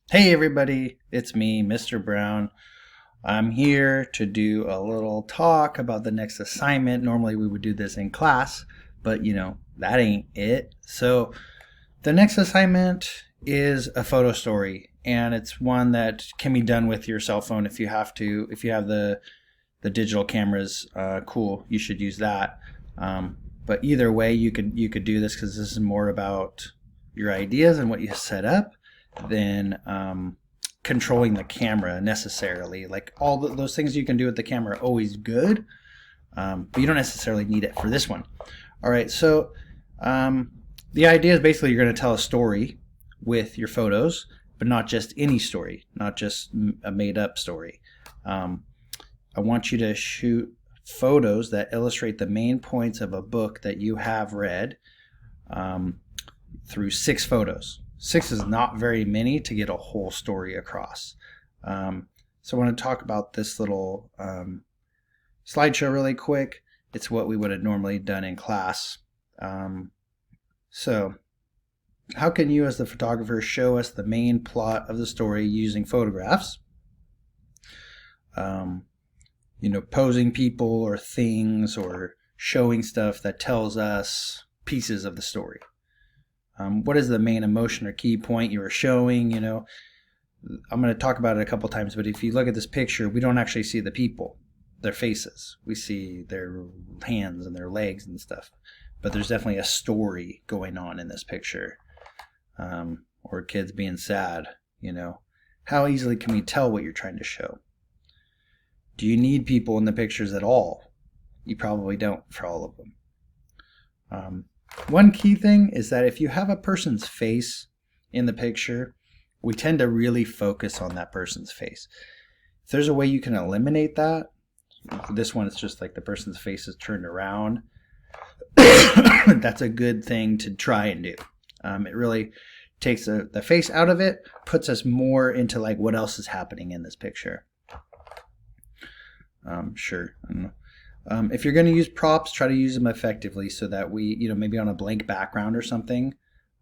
Hey everybody, it's me, Mr. Brown. I'm here to do a little talk about the next assignment. Normally we would do this in class, but that ain't it. So the next assignment is a photo story, and it's one that can be done with your cell phone if you have to. If you have the digital cameras, cool, you should use that. But either way, you could do this because this is more about your ideas and what you set up than controlling the camera necessarily. Like those things you can do with the camera are always good, but you don't necessarily need it for this one. All right, so the idea is basically you're going to tell a story with your photos, but not just any story, not just a made up story. I want you to shoot photos that illustrate the main points of a book that you have read through 6 photos. 6 is not very many to get a whole story across. So I want to talk about this little slideshow really quick. It's what we would have normally done in class. So how can you as the photographer show us the main plot of the story using photographs? Posing people or things or showing stuff that tells us pieces of the story. What is the main emotion or key point you were showing? I'm going to talk about it a couple times, but if you look at this picture, we don't actually see the people, their faces. We see their hands and their legs and stuff. But there's definitely a story going on in this picture. Or kids being sad, How easily can we tell what you're trying to show? Do you need people in the pictures at all? You probably don't for all of them. One key thing is that if you have a person's face in the picture, we tend to really focus on that person's face. If there's a way you can eliminate that, this one it's just like the person's face is turned around. That's a good thing to try and do. It really takes the face out of it, puts us more into like what else is happening in this picture. Sure. I don't know. If you're going to use props, try to use them effectively so that we, maybe on a blank background or something,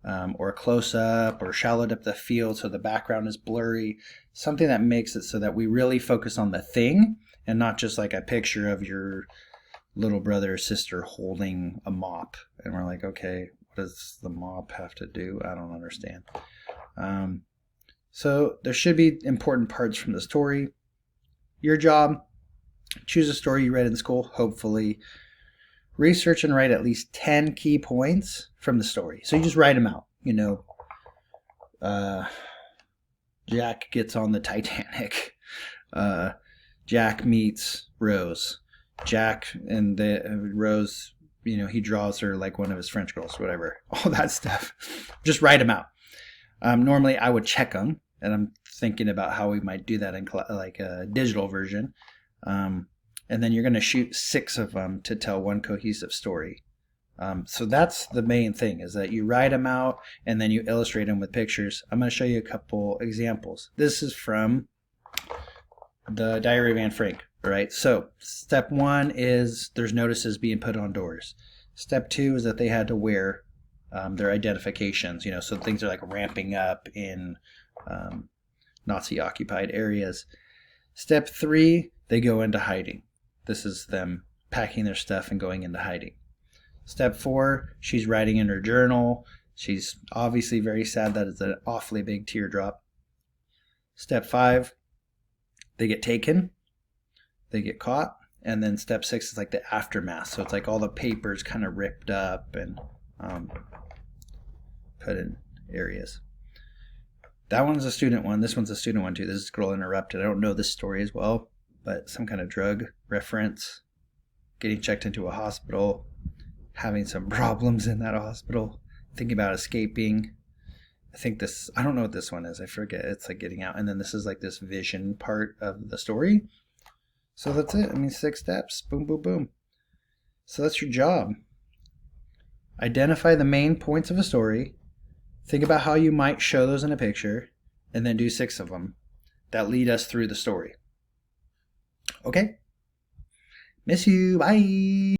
or a close-up or shallow depth of field so the background is blurry, something that makes it so that we really focus on the thing and not just like a picture of your little brother or sister holding a mop. And we're like, okay, what does the mop have to do? I don't understand. So there should be important parts from the story. Your job: choose a story you read in school, hopefully. Research and write at least 10 key points from the story. So you just write them out. Jack gets on the Titanic. Jack meets Rose. Jack and Rose, he draws her like one of his French girls, whatever. All that stuff. Just write them out. Normally I would check them, and I'm thinking about how we might do that in like a digital version. And then you're going to shoot 6 of them to tell one cohesive story. So that's the main thing, is that you write them out and then you illustrate them with pictures. I'm going to show you a couple examples. This is from the Diary of Anne Frank, right? So step 1 is there's notices being put on doors. Step 2 is that they had to wear their identifications, so things are like ramping up in Nazi-occupied areas. Step 3, they go into hiding. This is them packing their stuff and going into hiding. Step 4, she's writing in her journal. She's obviously very sad. That is an awfully big teardrop. Step 5, they get taken. They get caught. And then step 6 is like the aftermath. So it's like all the papers kind of ripped up and put in areas. That one's a student one. This one's a student one too. This is Girl Interrupted. I don't know this story as well, but some kind of drug reference, getting checked into a hospital, having some problems in that hospital, thinking about escaping. I don't know what this one is. I forget. It's like getting out. And then this is like this vision part of the story. So that's it. 6 steps. Boom, boom, boom. So that's your job. Identify the main points of a story. Think about how you might show those in a picture, and then do 6 of them that lead us through the story. Okay? Miss you. Bye.